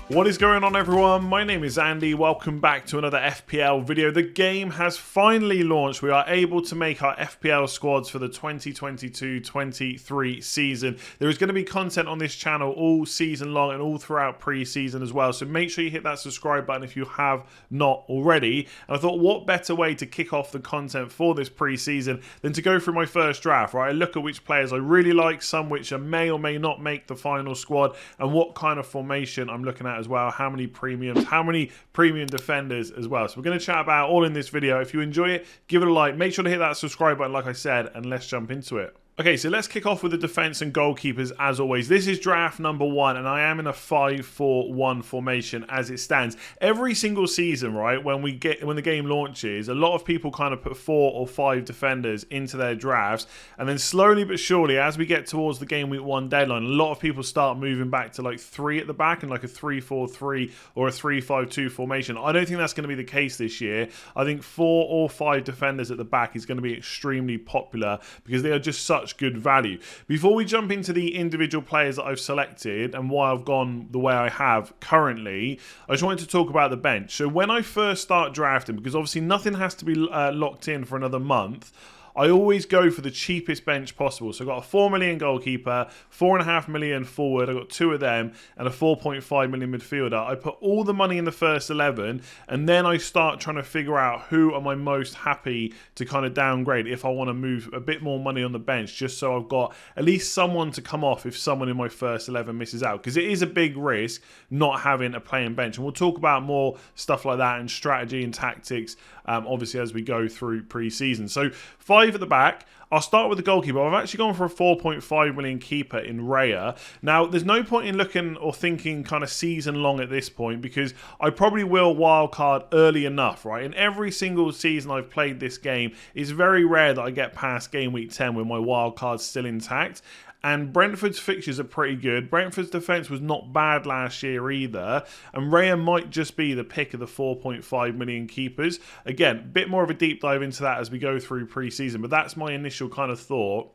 What is going on, everyone? My name is Andy. Welcome back to another FPL video. The game has finally launched. We are able to make our FPL squads for the 2022-23 season. There is going to be content on this channel all season long and all throughout pre-season as well. So make sure you hit that subscribe button if you have not already. And I thought, what better way to kick off the content for this pre-season than to go through my first draft, right? I look at which players I really like, some which may or may not make the final squad, and what kind of formation I'm looking at as well, how many premiums, how many premium defenders as well. So we're going to chat about all in this video. If you enjoy it, give it a like, make sure to hit that subscribe button like I said, and let's jump into it. Okay, so let's kick off with the defense and goalkeepers as always. This is draft number 1, and I am in a 5-4-1 formation as it stands. Every single season, right, when the game launches, a lot of people kind of put 4 or 5 defenders into their drafts, and then slowly but surely, as we get towards the game week 1 deadline, a lot of people start moving back to like 3 at the back and like a 3-4-3 or a 3-5-2 formation. I don't think that's going to be the case this year. I think 4 or 5 defenders at the back is going to be extremely popular because they are just such good value. Before we jump into the individual players that I've selected and why I've gone the way I have currently, I just wanted to talk about the bench. So when I first start drafting, because obviously nothing has to be locked in for another month, I always go for the cheapest bench possible. So I've got a 4 million goalkeeper, 4.5 million forward, I've got 2 of them, and a 4.5 million midfielder. I put all the money in the first 11, and then I start trying to figure out who am I most happy to kind of downgrade if I want to move a bit more money on the bench, just so I've got at least someone to come off if someone in my first 11 misses out. Because it is a big risk not having a playing bench. And we'll talk about more stuff like that and strategy and tactics, obviously, as we go through pre-season. So 5 at the back. I'll start with the goalkeeper. I've actually gone for a 4.5 million keeper in Raya. Now, there's no point in looking or thinking kind of season long at this point because I probably will wildcard early enough, right? In every single season I've played this game, it's very rare that I get past game week 10 with my wildcard's still intact. And Brentford's fixtures are pretty good. Brentford's defence was not bad last year either. And Raya might just be the pick of the 4.5 million keepers. Again, a bit more of a deep dive into that as we go through pre-season. But that's my initial kind of thought,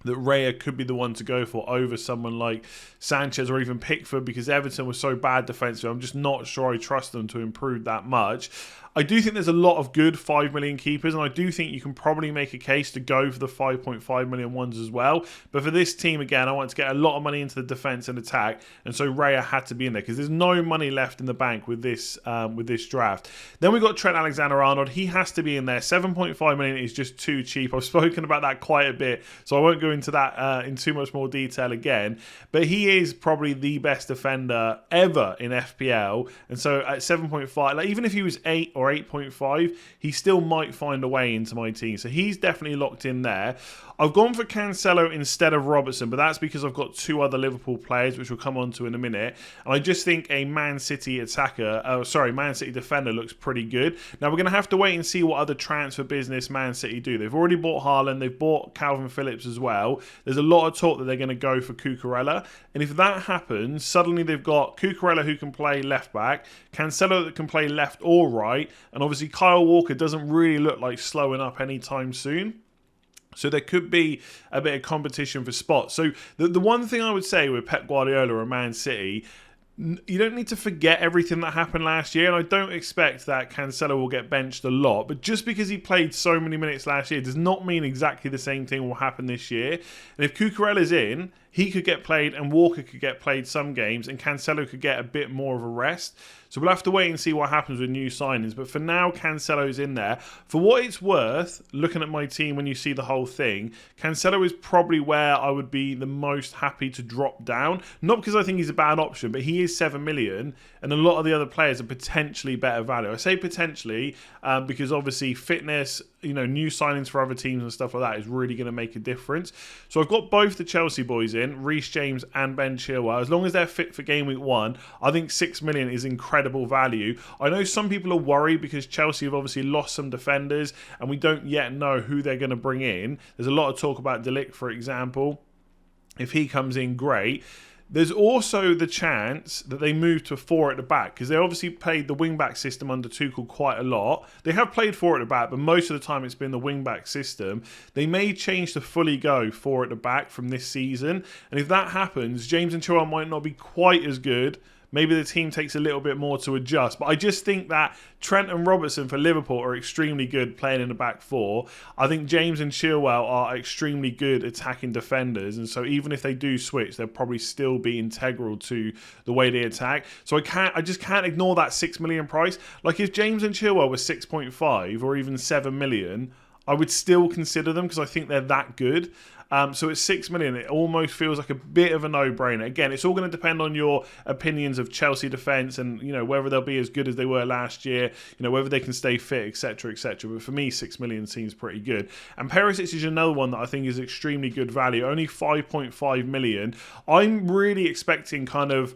that Raya could be the one to go for over someone like Sanchez or even Pickford, because Everton was so bad defensively. I'm just not sure I trust them to improve that much. I do think there's a lot of good 5 million keepers, and I do think you can probably make a case to go for the 5.5 million ones as well. But for this team, again, I want to get a lot of money into the defence and attack, and so Raya had to be in there because there's no money left in the bank with this draft. Then we've got Trent Alexander-Arnold. He has to be in there. 7.5 million is just too cheap. I've spoken about that quite a bit, so I won't go into that in too much more detail again. But he is probably the best defender ever in FPL, and so at 7.5, like even if he was 8 or 8.5, he still might find a way into my team. So he's definitely locked in there. I've gone for Cancelo instead of Robertson, but that's because I've got 2 other Liverpool players, which we'll come on to in a minute. And I just think a Man City Man City defender looks pretty good. Now, we're going to have to wait and see what other transfer business Man City do. They've already bought Haaland. They've bought Calvin Phillips as well. There's a lot of talk that they're going to go for Cucurella. And if that happens, suddenly they've got Cucurella who can play left back, Cancelo that can play left or right, and obviously Kyle Walker doesn't really look like slowing up anytime soon. So there could be a bit of competition for spots. So the one thing I would say with Pep Guardiola and Man City, you don't need to forget everything that happened last year, and I don't expect that Cancelo will get benched a lot, but just because he played so many minutes last year does not mean exactly the same thing will happen this year. And if Cucurella's in, he could get played and Walker could get played some games and Cancelo could get a bit more of a rest. So we'll have to wait and see what happens with new signings. But for now, Cancelo's in there. For what it's worth, looking at my team when you see the whole thing, Cancelo is probably where I would be the most happy to drop down. Not because I think he's a bad option, but he is 7 million and a lot of the other players are potentially better value. I say potentially because obviously fitness, new signings for other teams and stuff like that is really going to make a difference. So I've got both the Chelsea boys in, Reece James and Ben Chilwell. As long as they're fit for game week 1, I think 6 million is incredible value. I know some people are worried because Chelsea have obviously lost some defenders and we don't yet know who they're going to bring in. There's a lot of talk about De Ligt, for example. If he comes in, great. There's also the chance that they move to 4 at the back because they obviously played the wing-back system under Tuchel quite a lot. They have played 4 at the back, but most of the time it's been the wing-back system. They may change to fully go 4 at the back from this season. And if that happens, James and Chilwell might not be quite as good, maybe the team takes a little bit more to adjust. But I just think that Trent and Robertson for Liverpool are extremely good playing in the back four. I think James and Chilwell are extremely good attacking defenders, and so even if they do switch, they'll probably still be integral to the way they attack. So I just can't ignore that 6 million price. Like if James and Chilwell were 6.5 or even 7 million, I would still consider them because I think they're that good. So at 6 million, it almost feels like a bit of a no-brainer. Again, it's all going to depend on your opinions of Chelsea defence and, you know, whether they'll be as good as they were last year, you know, whether they can stay fit, etc., etc. But for me, 6 million seems pretty good. And Perisic is another one that I think is extremely good value. Only 5.5 million. I'm really expecting kind of,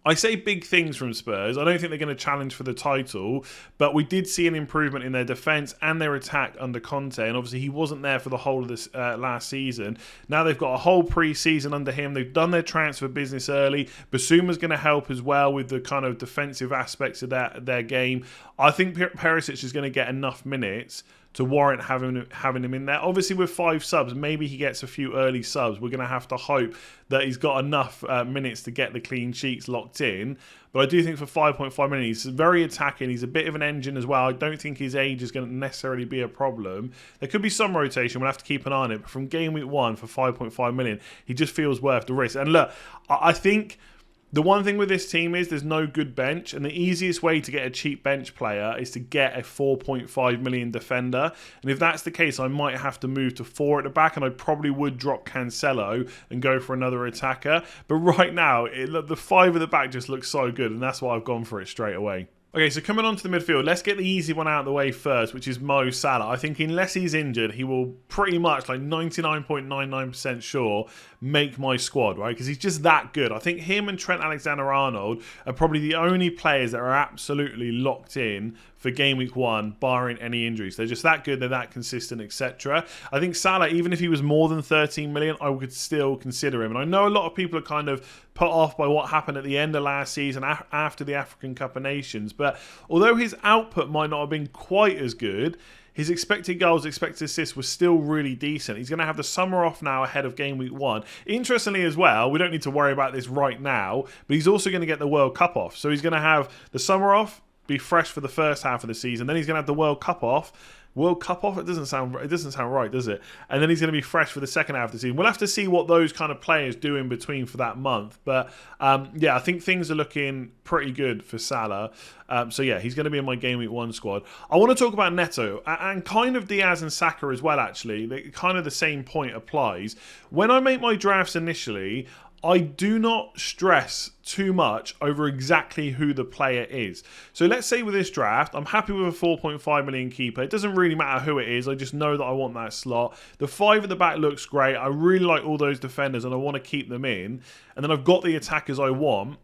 I say big things from Spurs. I don't think they're going to challenge for the title, but we did see an improvement in their defence and their attack under Conte, and obviously he wasn't there for the whole of this last season. Now they've got a whole pre-season under him. They've done their transfer business early. Basuma's going to help as well with the kind of defensive aspects of their game. I think Perisic is going to get enough minutes to warrant having him in there. Obviously, with 5 subs, maybe he gets a few early subs. We're going to have to hope that he's got enough minutes to get the clean sheets locked in. But I do think for 5.5 million, he's very attacking. He's a bit of an engine as well. I don't think his age is going to necessarily be a problem. There could be some rotation. We'll have to keep an eye on it. But from game week 1 for 5.5 million, he just feels worth the risk. And look, I think the one thing with this team is there's no good bench, and the easiest way to get a cheap bench player is to get a 4.5 million defender. And if that's the case, I might have to move to 4 at the back, and I probably would drop Cancelo and go for another attacker. But right now, the 5 at the back just looks so good, and that's why I've gone for it straight away. Okay, so coming on to the midfield, let's get the easy one out of the way first, which is Mo Salah. I think unless he's injured, he will pretty much, like 99.99% sure, make my squad, right? Because he's just that good. I think him and Trent Alexander-Arnold are probably the only players that are absolutely locked in for game week 1, barring any injuries. They're just that good, they're that consistent, etc. I think Salah, even if he was more than 13 million, I would still consider him. And I know a lot of people are kind of put off by what happened at the end of last season after the African Cup of Nations. But although his output might not have been quite as good, his expected goals, expected assists was still really decent. He's going to have the summer off now ahead of game week 1. Interestingly as well, we don't need to worry about this right now, but he's also going to get the World Cup off. So he's going to have the summer off, be fresh for the first half of the season. Then he's going to have the World Cup off. World Cup off? It doesn't sound right, does it? And then he's going to be fresh for the second half of the season. We'll have to see what those kind of players do in between for that month. But yeah, I think things are looking pretty good for Salah. So yeah, he's going to be in my game week 1 squad. I want to talk about Neto and kind of Diaz and Saka as well, actually. Kind of the same point applies. When I make my drafts initially, I do not stress too much over exactly who the player is. So let's say with this draft, I'm happy with a 4.5 million keeper. It doesn't really matter who it is. I just know that I want that slot. The 5 at the back looks great. I really like all those defenders and I want to keep them in. And then I've got the attackers I want.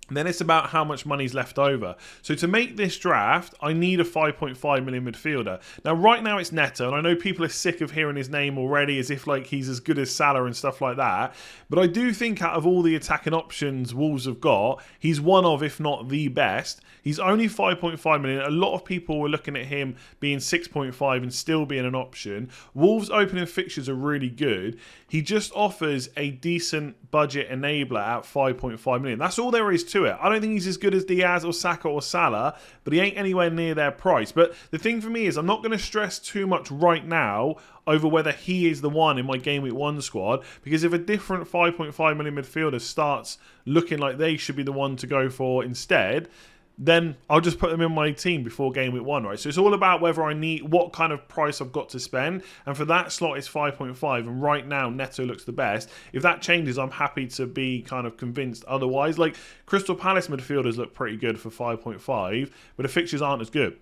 Then it's about how much money's left over. So to make this draft, I need a 5.5 million midfielder. Now, right now it's Neto, and I know people are sick of hearing his name already as if like he's as good as Salah and stuff like that. But I do think out of all the attacking options Wolves have got, he's one of, if not the best. He's only 5.5 million. A lot of people were looking at him being 6.5 and still being an option. Wolves' opening fixtures are really good. He just offers a decent budget enabler at 5.5 million. That's all there is to it. I don't think he's as good as Diaz or Saka or Salah, but he ain't anywhere near their price. But the thing for me is I'm not going to stress too much right now over whether he is the one in my game week 1 squad, because if a different 5.5 million midfielder starts looking like they should be the one to go for instead, then I'll just put them in my team before game week 1, right? So it's all about whether I need, what kind of price I've got to spend. And for that slot, it's 5.5. And right now, Neto looks the best. If that changes, I'm happy to be kind of convinced otherwise. Like, Crystal Palace midfielders look pretty good for 5.5, but the fixtures aren't as good.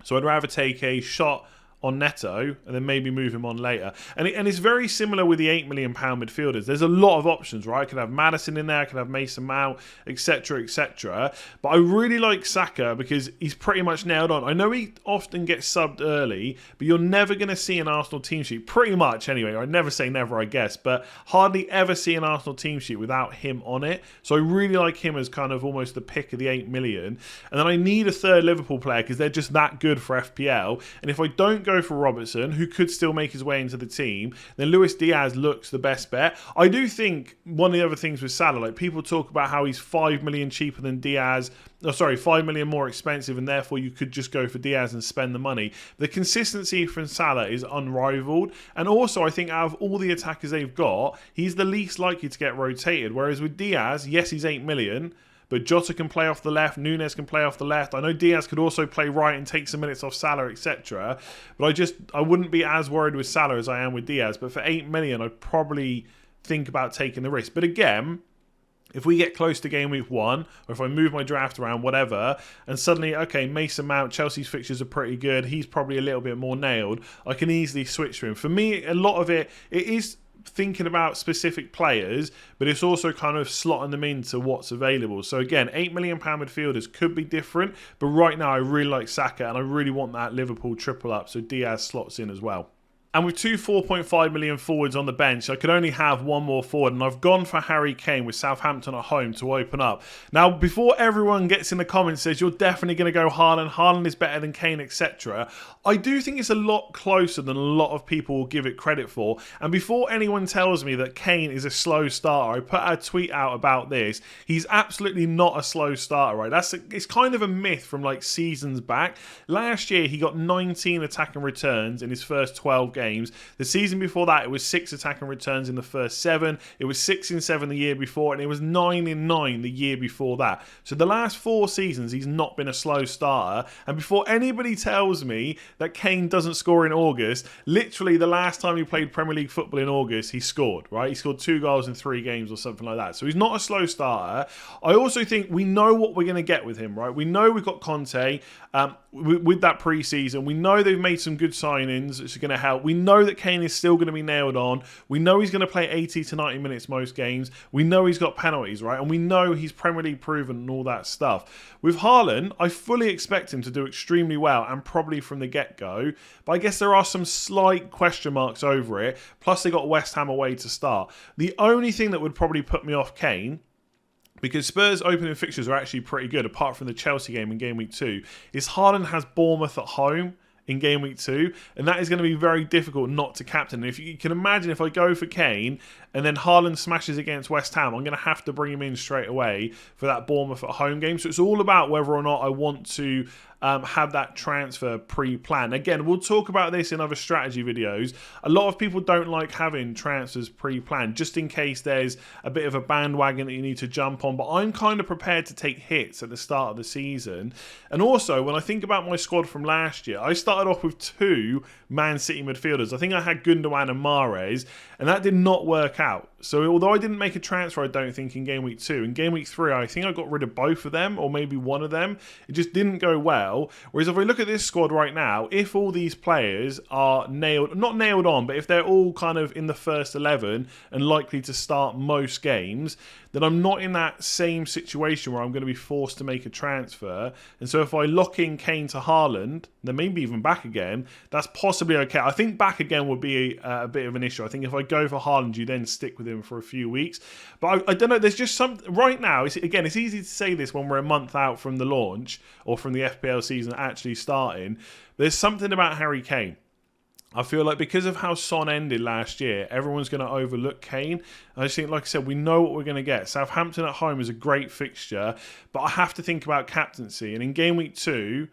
So I'd rather take a shot on Neto and then maybe move him on later. And it's very similar with the £8 million midfielders. There's a lot of options, right? I could have Maddison in there, I could have Mason Mount, etc., etc. But I really like Saka because he's pretty much nailed on. I know he often gets subbed early, but you're never going to see an Arsenal team sheet, pretty much anyway. I never say never, I guess, but hardly ever see an Arsenal team sheet without him on it. So I really like him as kind of almost the pick of the 8 million. And then I need a third Liverpool player because they're just that good for FPL. And if I don't go go for Robertson, who could still make his way into the team, then Luis Diaz looks the best bet. I do think one of the other things with Salah, like people talk about how he's 5 million cheaper than Diaz, 5 million more expensive, and therefore you could just go for Diaz and spend the money. The consistency from Salah is unrivaled, and also I think out of all the attackers they've got, he's the least likely to get rotated, whereas with Diaz, yes, he's 8 million, but Jota can play off the left, Nunes can play off the left. I know Diaz could also play right and take some minutes off Salah, etc. But I wouldn't be as worried with Salah as I am with Diaz. But for 8 million, I'd probably think about taking the risk. But again, if we get close to game week 1, or if I move my draft around, whatever, and suddenly, okay, Mason Mount, Chelsea's fixtures are pretty good, he's probably a little bit more nailed, I can easily switch to him. For me, a lot of it is thinking about specific players, but it's also kind of slotting them into what's available. So again, £8 million midfielders could be different, but right now I really like Saka and I really want that Liverpool triple up, so Diaz slots in as well. And with two 4.5 million forwards on the bench, I could only have one more forward. And I've gone for Harry Kane with Southampton at home to open up. Now, before everyone gets in the comments and says, you're definitely going to go Haaland is better than Kane, etc. I do think it's a lot closer than a lot of people will give it credit for. And before anyone tells me that Kane is a slow starter, I put a tweet out about this. He's absolutely not a slow starter, right? It's kind of a myth from like seasons back. Last year, he got 19 attacking returns in his first 12 games. The season before that, it was 6 attacking returns in the first 7. It was 6 in 7 the year before, and it was 9 in 9 the year before that. So the last 4 seasons, he's not been a slow starter. And before anybody tells me that Kane doesn't score in August, literally the last time he played Premier League football in August, he scored, right? He scored 2 goals in 3 games or something like that. So he's not a slow starter. I also think we know what we're going to get with him, right? We know we've got Conte with that pre-season. We know they've made some good signings, which are going to help. We know that Kane is still going to be nailed on. We know he's going to play 80 to 90 minutes most games. We know he's got penalties, right? And we know he's Premier League proven and all that stuff. With Haaland, I fully expect him to do extremely well and probably from the get-go. But I guess there are some slight question marks over it. Plus, they got West Ham away to start. The only thing that would probably put me off Kane, because Spurs' opening fixtures are actually pretty good, apart from the Chelsea game in game week 2, is Haaland has Bournemouth at home in game week 2, and that is going to be very difficult not to captain. And if you can imagine, if I go for Kane and then Haaland smashes against West Ham, I'm going to have to bring him in straight away for that Bournemouth at home game. So it's all about whether or not I want to have that transfer pre-planned. Again, we'll talk about this in other strategy videos. A lot of people don't like having transfers pre-planned, just in case there's a bit of a bandwagon that you need to jump on. But I'm kind of prepared to take hits at the start of the season. And also, when I think about my squad from last year, I started off with 2 Man City midfielders. I think I had Gundogan and Mahrez, and that did not work out. So although I didn't make a transfer, I don't think, in game week 2, in game week 3, I think I got rid of both of them, or maybe one of them. It just didn't go well. Whereas if I look at this squad right now, if all these players are not nailed on, but if they're all kind of in the first 11 and likely to start most games, then I'm not in that same situation where I'm going to be forced to make a transfer. And so if I lock in Kane to Haaland, then maybe even back again, that's possibly okay. I think back again would be a bit of an issue. I think if I go for Haaland, you then stick with him for a few weeks. But I don't know, there's just some... Right now, it's easy to say this when we're a month out from the launch, or from the FPL season actually starting. There's something about Harry Kane. I feel like because of how Son ended last year, everyone's going to overlook Kane. I just think, like I said, we know what we're going to get. Southampton at home is a great fixture, but I have to think about captaincy. And in game week 2,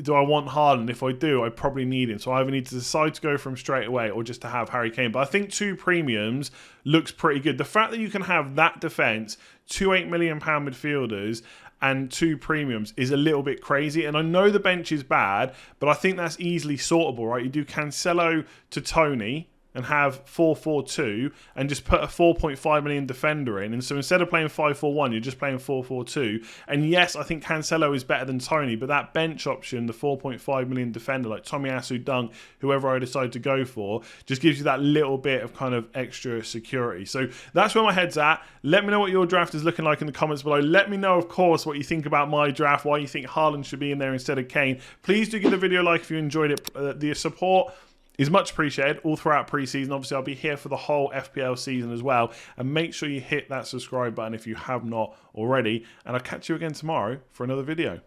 do I want Haaland? If I do, I probably need him. So I either need to decide to go for him straight away or just to have Harry Kane. But I think 2 premiums looks pretty good. The fact that you can have that defence, 2 £8 million midfielders, and 2 premiums is a little bit crazy. And I know the bench is bad, but I think that's easily sortable, right? You do Cancelo to Tony and have 4-4-2 and just put a 4.5 million defender in. And so instead of playing 5-4-1, you're just playing 4-4-2. And yes, I think Cancelo is better than Tony, but that bench option, the 4.5 million defender, like Tomiyasu, Dunk, whoever I decide to go for, just gives you that little bit of kind of extra security. So that's where my head's at. Let me know what your draft is looking like in the comments below. Let me know, of course, what you think about my draft, why you think Haaland should be in there instead of Kane. Please do give the video a like if you enjoyed it. The support is much appreciated all throughout pre-season. Obviously, I'll be here for the whole FPL season as well. And make sure you hit that subscribe button if you have not already. And I'll catch you again tomorrow for another video.